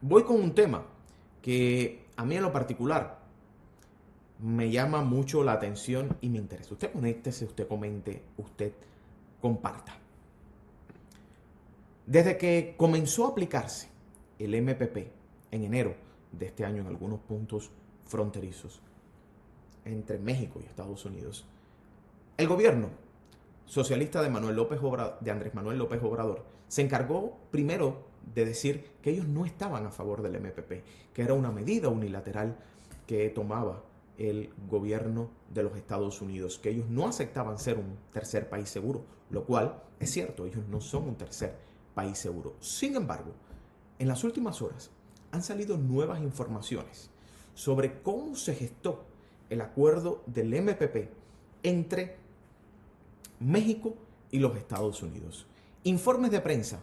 Voy con un tema que a mí en lo particular me llama mucho la atención y me interesa. Usted conéctese, usted comente, usted comparta. Desde que comenzó a aplicarse el MPP en enero de este año en algunos puntos fronterizos entre México y Estados Unidos, el gobierno socialista de Andrés Manuel López Obrador se encargó primero de decir que ellos no estaban a favor del MPP, que era una medida unilateral que tomaba el gobierno de los Estados Unidos, que ellos no aceptaban ser un tercer país seguro, lo cual es cierto, ellos no son un tercer país seguro. Sin embargo, en las últimas horas han salido nuevas informaciones sobre cómo se gestó el acuerdo del MPP entre México y los Estados Unidos. Informes de prensa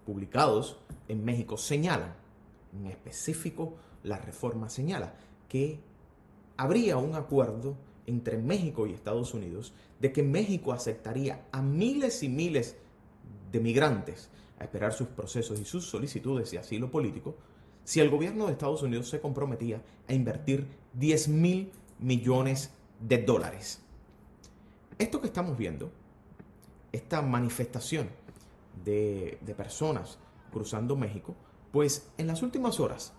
publicados en México señalan, en específico la Reforma señala, que habría un acuerdo entre México y Estados Unidos de que México aceptaría a miles y miles de migrantes a esperar sus procesos y sus solicitudes de asilo político si el gobierno de Estados Unidos se comprometía a invertir 10.000 millones de dólares. Esto que estamos viendo, esta manifestación de personas cruzando México, pues en las últimas horas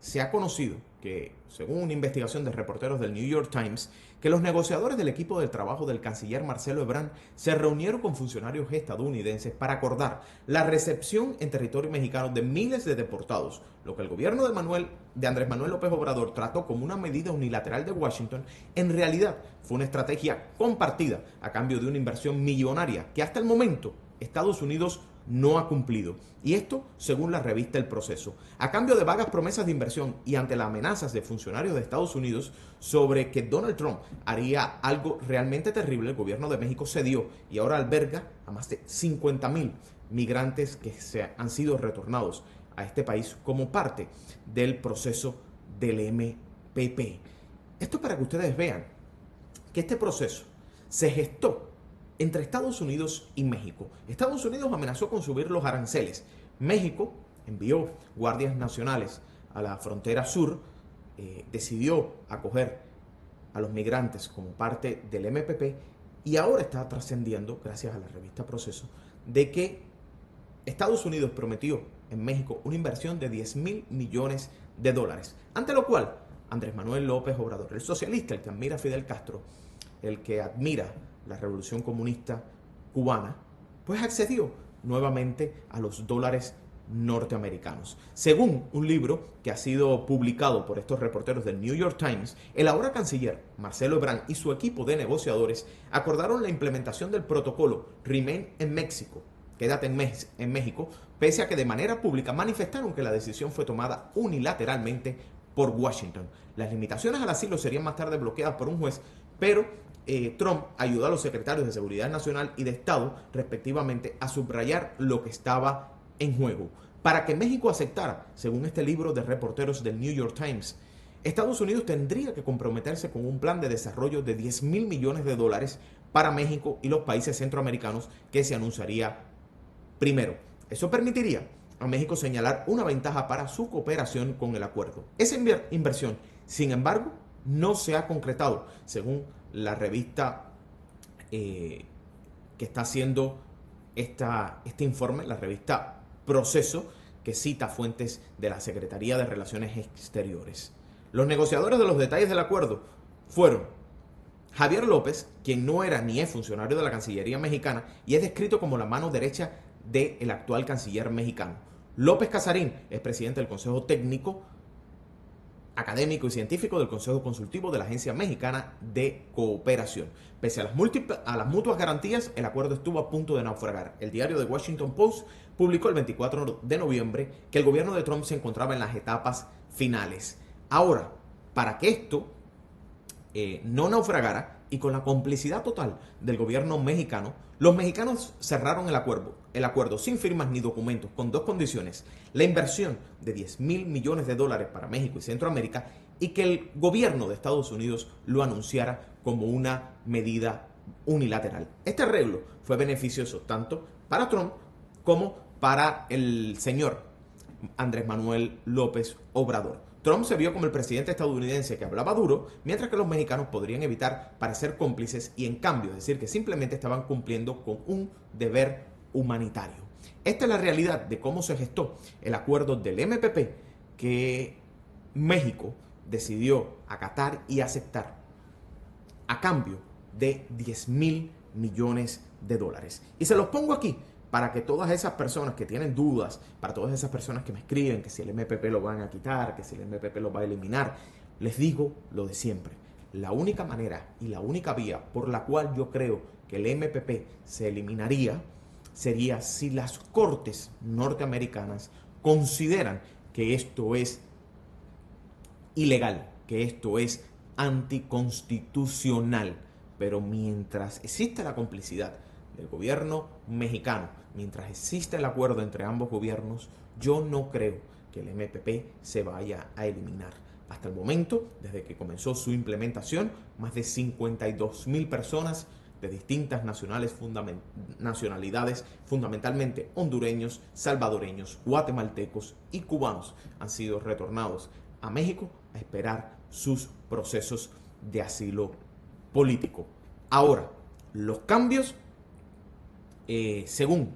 se ha conocido que, según una investigación de reporteros del New York Times, que los negociadores del equipo de trabajo del canciller Marcelo Ebrard se reunieron con funcionarios estadounidenses para acordar la recepción en territorio mexicano de miles de deportados, lo que el gobierno de Andrés Manuel López Obrador trató como una medida unilateral de Washington, en realidad fue una estrategia compartida a cambio de una inversión millonaria que hasta el momento Estados Unidos no ha cumplido. Y esto según la revista El Proceso. A cambio de vagas promesas de inversión y ante las amenazas de funcionarios de Estados Unidos sobre que Donald Trump haría algo realmente terrible, el gobierno de México cedió y ahora alberga a más de 50.000 migrantes que han sido retornados a este país como parte del proceso del MPP. Esto para que ustedes vean que este proceso se gestó entre Estados Unidos y México. Estados Unidos amenazó con subir los aranceles. México envió guardias nacionales a la frontera sur, decidió acoger a los migrantes como parte del MPP y ahora está trascendiendo, gracias a la revista Proceso, de que Estados Unidos prometió en México una inversión de 10.000 millones de dólares, ante lo cual Andrés Manuel López Obrador, el socialista, el que admira a Fidel Castro, el que admira la revolución comunista cubana, pues accedió nuevamente a los dólares norteamericanos. Según un libro que ha sido publicado por estos reporteros del New York Times, el ahora canciller Marcelo Ebrard y su equipo de negociadores acordaron la implementación del protocolo Remain en México, quédate en México, pese a que de manera pública manifestaron que la decisión fue tomada unilateralmente por Washington. Las limitaciones al asilo serían más tarde bloqueadas por un juez, pero Trump ayudó a los secretarios de Seguridad Nacional y de Estado, respectivamente, a subrayar lo que estaba en juego. Para que México aceptara, según este libro de reporteros del New York Times, Estados Unidos tendría que comprometerse con un plan de desarrollo de 10.000 millones de dólares para México y los países centroamericanos que se anunciaría primero. Eso permitiría a México señalar una ventaja para su cooperación con el acuerdo. Esa inversión, sin embargo, no se ha concretado, según la revista que está haciendo este informe, la revista Proceso, que cita fuentes de la Secretaría de Relaciones Exteriores. Los negociadores de los detalles del acuerdo fueron Javier López, quien no era ni es funcionario de la Cancillería mexicana y es descrito como la mano derecha del actual canciller mexicano. López Casarín es presidente del Consejo Técnico, académico y científico del Consejo Consultivo de la Agencia Mexicana de Cooperación. Pese a las mutuas garantías, el acuerdo estuvo a punto de naufragar. El diario The Washington Post publicó el 24 de noviembre que el gobierno de Trump se encontraba en las etapas finales. Ahora, para que esto no naufragara y con la complicidad total del gobierno mexicano, los mexicanos cerraron el acuerdo sin firmas ni documentos, con dos condiciones: la inversión de 10.000 millones de dólares para México y Centroamérica y que el gobierno de Estados Unidos lo anunciara como una medida unilateral. Este arreglo fue beneficioso tanto para Trump como para el señor Andrés Manuel López Obrador. Trump se vio como el presidente estadounidense que hablaba duro, mientras que los mexicanos podrían evitar parecer cómplices y en cambio decir que simplemente estaban cumpliendo con un deber humanitario. Esta es la realidad de cómo se gestó el acuerdo del MPP que México decidió acatar y aceptar a cambio de 10,000 millones de dólares. Y se los pongo aquí para que todas esas personas que tienen dudas, para todas esas personas que me escriben que si el MPP lo van a quitar, que si el MPP lo va a eliminar, les digo lo de siempre. La única manera y la única vía por la cual yo creo que el MPP se eliminaría sería si las cortes norteamericanas consideran que esto es ilegal, que esto es anticonstitucional. Pero mientras existe la complicidad del gobierno mexicano, mientras existe el acuerdo entre ambos gobiernos, yo no creo que el MPP se vaya a eliminar. Hasta el momento, desde que comenzó su implementación, más de 52,000 personas de distintas nacionalidades, fundamentalmente hondureños, salvadoreños, guatemaltecos y cubanos, han sido retornados a México a esperar sus procesos de asilo político. Ahora, los cambios, según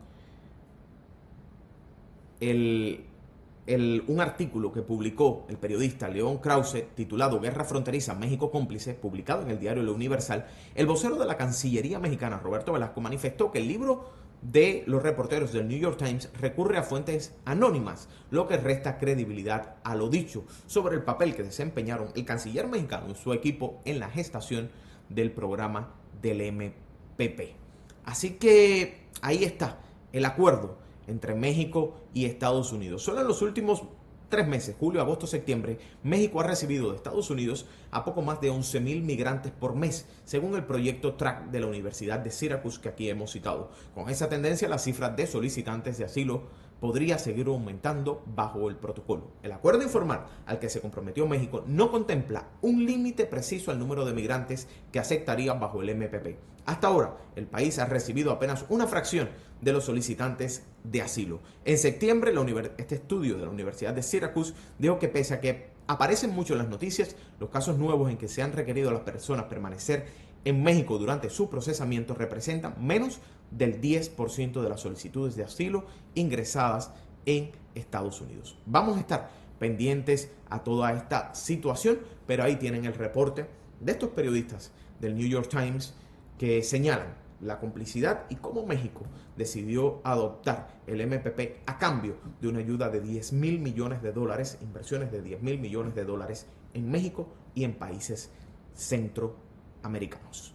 un artículo que publicó el periodista León Krause titulado Guerra Fronteriza, México cómplice, publicado en el diario La Universal, el vocero de la Cancillería mexicana, Roberto Velasco, manifestó que el libro de los reporteros del New York Times recurre a fuentes anónimas, lo que resta credibilidad a lo dicho sobre el papel que desempeñaron el canciller mexicano y su equipo en la gestación del programa del MPP. Así que ahí está el acuerdo entre México y Estados Unidos. Solo en los últimos 3 meses, julio, agosto, septiembre, México ha recibido de Estados Unidos a poco más de 11,000 migrantes por mes, según el proyecto TRAC de la Universidad de Syracuse que aquí hemos citado. Con esa tendencia, la cifra de solicitantes de asilo podría seguir aumentando bajo el protocolo. El acuerdo informal al que se comprometió México no contempla un límite preciso al número de migrantes que aceptarían bajo el MPP. Hasta ahora, el país ha recibido apenas una fracción de los solicitantes de asilo. En septiembre, este estudio de la Universidad de Syracuse dijo que pese a que aparecen mucho en las noticias, los casos nuevos en que se han requerido a las personas permanecer en México durante su procesamiento representan menos del 10% de las solicitudes de asilo ingresadas en Estados Unidos. Vamos a estar pendientes a toda esta situación, pero ahí tienen el reporte de estos periodistas del New York Times que señalan la complicidad y cómo México decidió adoptar el MPP a cambio de una ayuda de 10,000 millones de dólares, inversiones de 10,000 millones de dólares en México y en países centroamericanos.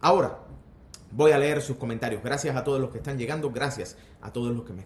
Ahora voy a leer sus comentarios. Gracias a todos los que están llegando, gracias a todos los que me